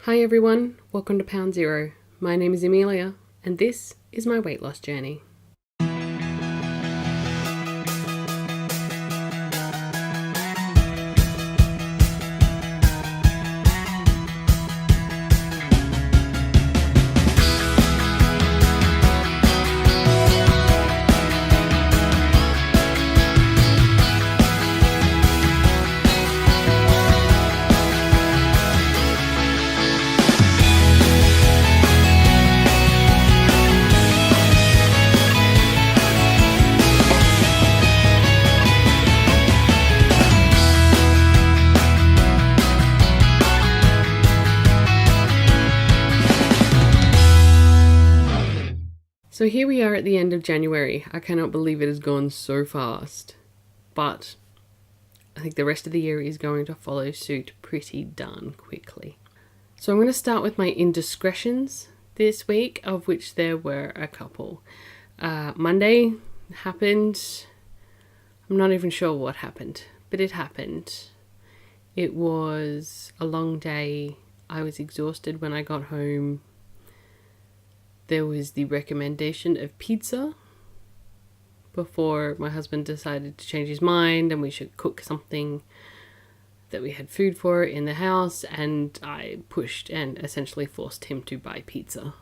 Hi everyone, welcome to Pound Zero. My name is Amelia, and this is my weight loss journey. So here we are at the end of January. I cannot believe it has gone so fast. But I think the rest of the year is going to follow suit pretty darn quickly. So I'm going to start with my indiscretions this week, of which there were a couple. Monday happened. I'm not even sure what happened, but it happened. It was a long day. I was exhausted when I got home. There was the recommendation of pizza before my husband decided to change his mind and we should cook something that we had food for in the house, and I pushed and essentially forced him to buy pizza.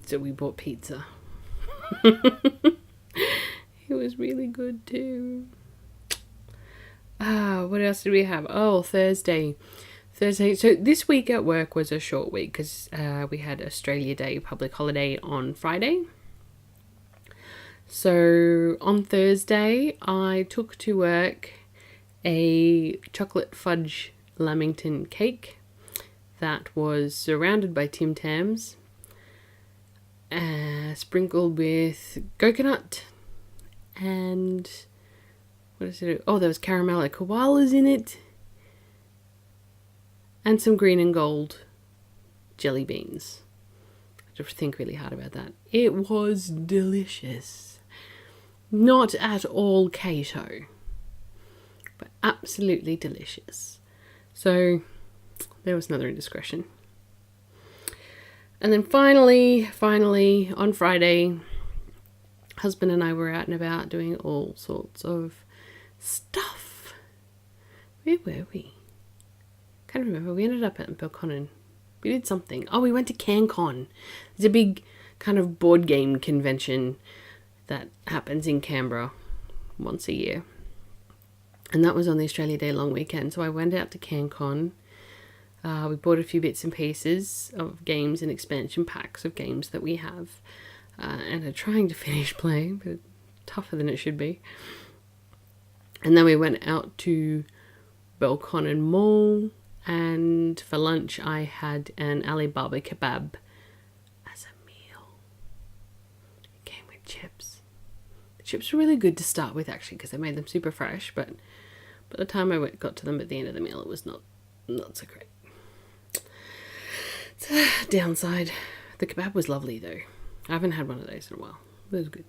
So we bought pizza. It was really good too. What else did we have? Oh, Thursday. So this week at work was a short week because we had Australia Day, public holiday, on Friday. So on Thursday, I took to work a chocolate fudge lamington cake that was surrounded by Tim Tams, sprinkled with coconut, and what is it? Oh, there was caramello koalas in it. And some green and gold jelly beans. I have to think really hard about that. It was delicious. Not at all keto, but absolutely delicious. So there was another indiscretion. And then finally, on Friday, husband and I were out and about doing all sorts of stuff. Where were we? Can't remember. We ended up at Belconnen. We did something. Oh, we went to CanCon. There's a big kind of board game convention that happens in Canberra once a year. And that was on the Australia Day long weekend. So I went out to CanCon. We bought a few bits and pieces of games and expansion packs of games that we have. And are trying to finish playing, but tougher than it should be. And then we went out to Belconnen Mall. And for lunch, I had an Alibaba kebab as a meal. It came with chips. The chips were really good to start with, actually, because they made them super fresh. But by the time I got to them at the end of the meal, it was not so great. It's a downside. The kebab was lovely, though. I haven't had one of those in a while. It was good.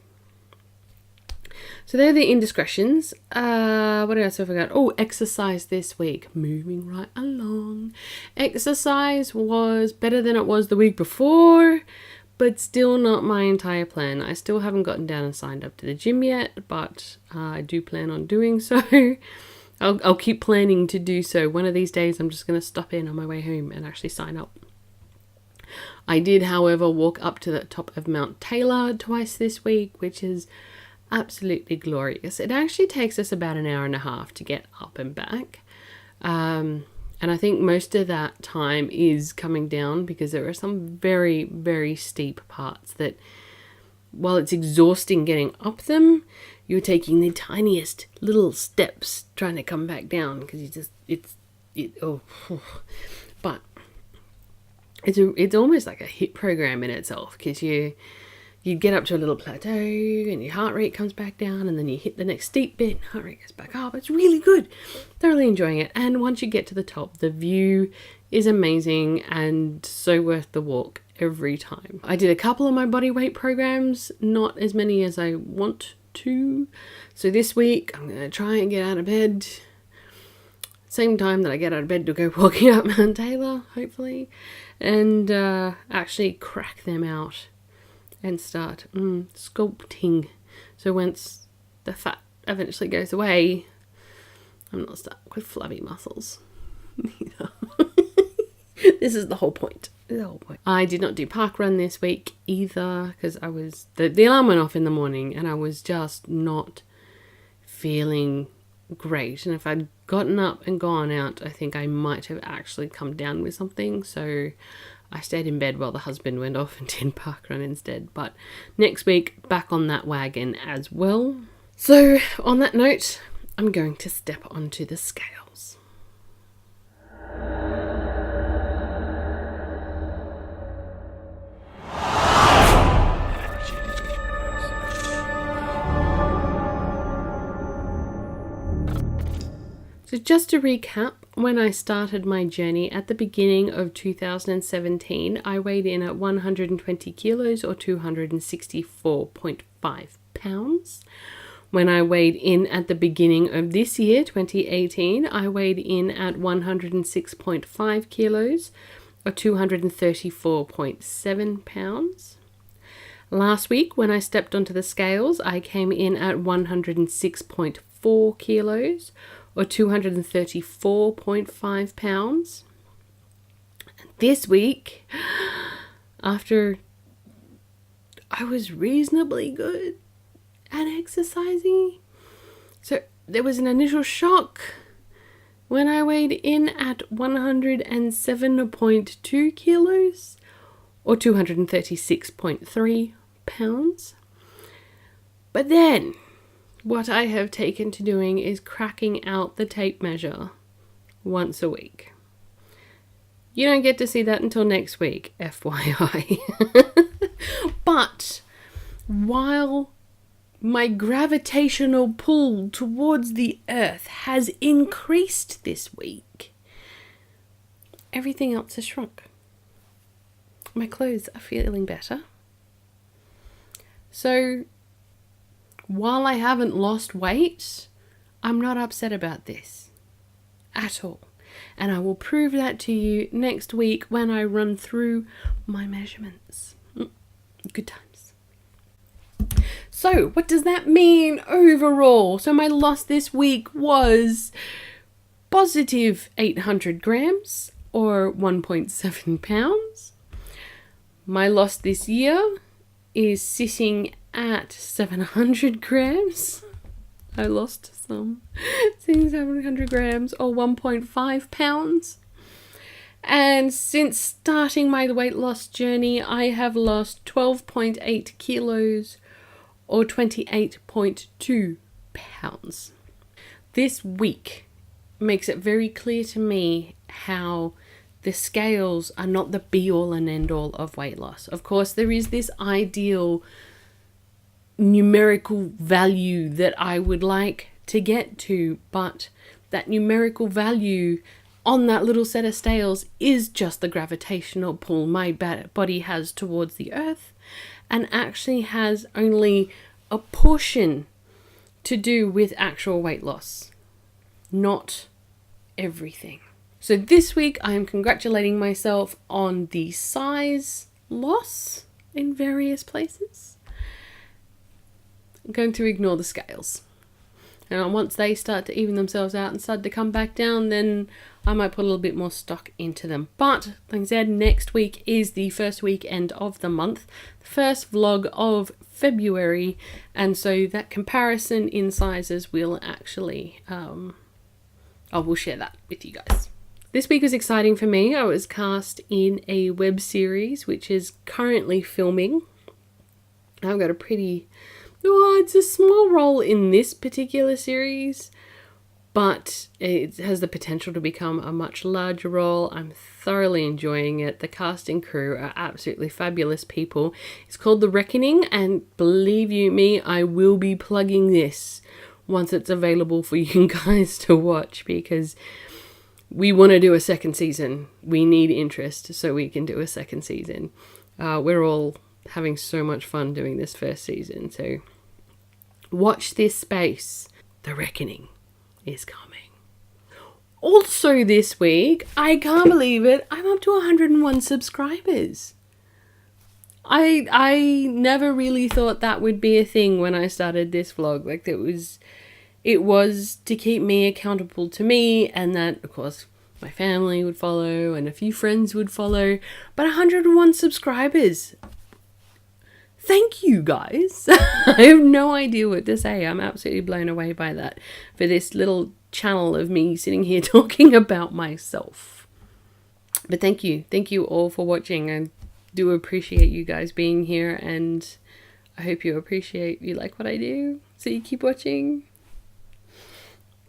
So they're the indiscretions. What else have I got? Oh, exercise this week. Moving right along. Exercise was better than it was the week before, but still not my entire plan. I still haven't gotten down and signed up to the gym yet, but I do plan on doing so. I'll keep planning to do so. One of these days I'm just going to stop in on my way home and actually sign up. I did, however, walk up to the top of Mount Taylor twice this week, which is absolutely glorious. It actually takes us about an hour and a half to get up and back. And I think most of that time is coming down because there are some very, very steep parts that, while it's exhausting getting up them, you're taking the tiniest little steps trying to come back down because but it's almost like a HIIT program in itself, because you get up to a little plateau and your heart rate comes back down, and then you hit the next steep bit and heart rate goes back up. It's really good. Thoroughly enjoying it. And once you get to the top, the view is amazing and so worth the walk every time. I did a couple of my body weight programs, not as many as I want to. So this week I'm going to try and get out of bed same time that I get out of bed to go walking up Mount Taylor, hopefully, and actually crack them out and start sculpting. So once the fat eventually goes away, I'm not stuck with flabby muscles. This is the whole point. I did not do parkrun this week either because the alarm went off in the morning and I was just not feeling great. And if I'd gotten up and gone out, I think I might have actually come down with something. So I stayed in bed while the husband went off and did parkrun instead. But next week, back on that wagon as well. So on that note, I'm going to step onto the scales. So just to recap, when I started my journey at the beginning of 2017, I weighed in at 120 kilos or 264.5 pounds. When I weighed in at the beginning of this year, 2018, I weighed in at 106.5 kilos or 234.7 pounds. Last week, when I stepped onto the scales, I came in at 106.4 kilos or 234.5 pounds. This week, after I was reasonably good at exercising, so there was an initial shock when I weighed in at 107.2 kilos or 236.3 pounds. But then what I have taken to doing is cracking out the tape measure once a week. You don't get to see that until next week, FYI. But while my gravitational pull towards the earth has increased this week, everything else has shrunk. My clothes are feeling better. So while I haven't lost weight, I'm not upset about this at all. And I will prove that to you next week when I run through my measurements. Good times. So what does that mean overall? So my loss this week was positive 800 grams or 1.7 pounds. My loss this year is sitting at 700 grams. I lost some. 700 grams or 1.5 pounds. And since starting my weight loss journey, I have lost 12.8 kilos or 28.2 pounds. This week makes it very clear to me how the scales are not the be-all and end-all of weight loss. Of course, there is this ideal numerical value that I would like to get to, but that numerical value on that little set of scales is just the gravitational pull my body has towards the earth, and actually has only a portion to do with actual weight loss, not everything. So this week I am congratulating myself on the size loss in various places. I'm going to ignore the scales. And once they start to even themselves out and start to come back down, then I might put a little bit more stock into them. But, like I said, next week is the first weekend of the month, the first vlog of February, and so that comparison in sizes will actually, I will share that with you guys. This week was exciting for me. I was cast in a web series, which is currently filming. I've got a pretty... it's a small role in this particular series, but it has the potential to become a much larger role. I'm thoroughly enjoying it. The cast and crew are absolutely fabulous people. It's called The Reckoning, and believe you me, I will be plugging this once it's available for you guys to watch, because we want to do a second season. We need interest so we can do a second season. We're all having so much fun doing this first season, so watch this space. The Reckoning is coming. Also this week, I can't believe it, I'm up to 101 subscribers. I never really thought that would be a thing when I started this vlog. Like, it was to keep me accountable to me, and that, of course, my family would follow and a few friends would follow. But 101 subscribers. Thank you, guys. I have no idea what to say. I'm absolutely blown away by that, for this little channel of me sitting here talking about myself. But thank you. Thank you all for watching. I do appreciate you guys being here, and I hope you like what I do, so you keep watching.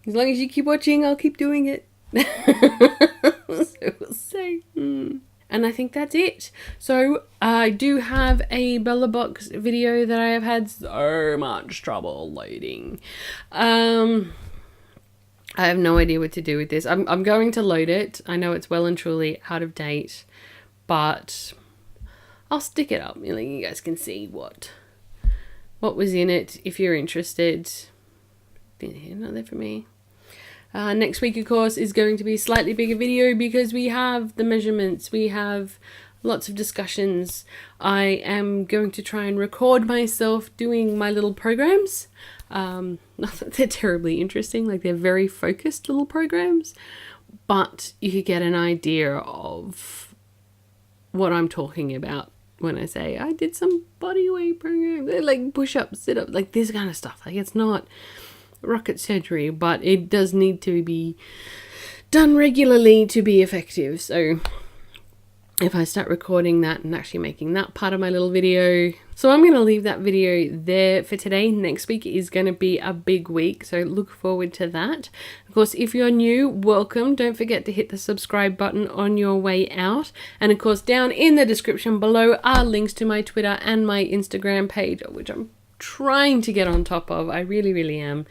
As long as you keep watching, I'll keep doing it. So we'll see. And I think that's it. So I do have a Bella Box video that I have had so much trouble loading. I have no idea what to do with this. I'm going to load it. I know it's well and truly out of date, but I'll stick it up. You guys can see what was in it if you're interested. Not there for me. Next week, of course, is going to be a slightly bigger video because we have the measurements, we have lots of discussions. I am going to try and record myself doing my little programs. Not that they're terribly interesting, like they're very focused little programs, but you could get an idea of what I'm talking about when I say I did some body weight program. They're like push-ups, sit-ups, like this kind of stuff. Like, it's not rocket surgery, but it does need to be done regularly to be effective. So if I start recording that and actually making that part of my little video, so I'm going to leave that video there for today. Next week is going to be a big week, so look forward to that. Of course, if you're new, welcome. Don't forget to hit the subscribe button on your way out, and of course down in the description below are links to my Twitter and my Instagram page, which I'm trying to get on top of. I really am.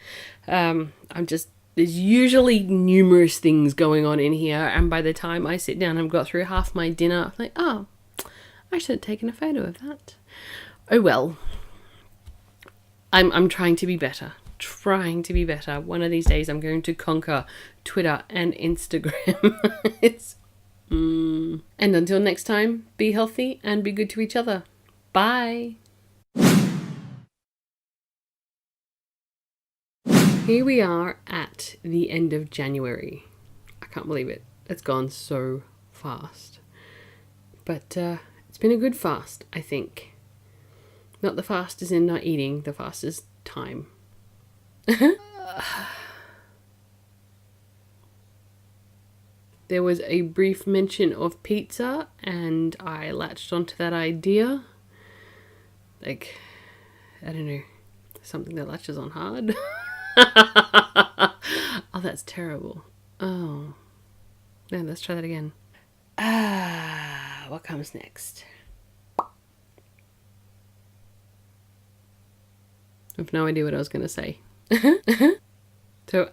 There's usually numerous things going on in here, and by the time I sit down and got through half my dinner, I'm like, oh, I should have taken a photo of that. Oh well. I'm trying to be better. One of these days I'm going to conquer Twitter and Instagram. And until next time, be healthy and be good to each other. Bye. Here we are at the end of January. I can't believe it. It's gone so fast. But it's been a good fast, I think. Not the fast as in not eating, the fast as time. There was a brief mention of pizza, and I latched onto that idea. Like, I don't know, something that latches on hard. Oh, that's terrible. Oh. No, let's try that again. What comes next? I have no idea what I was going to say. So...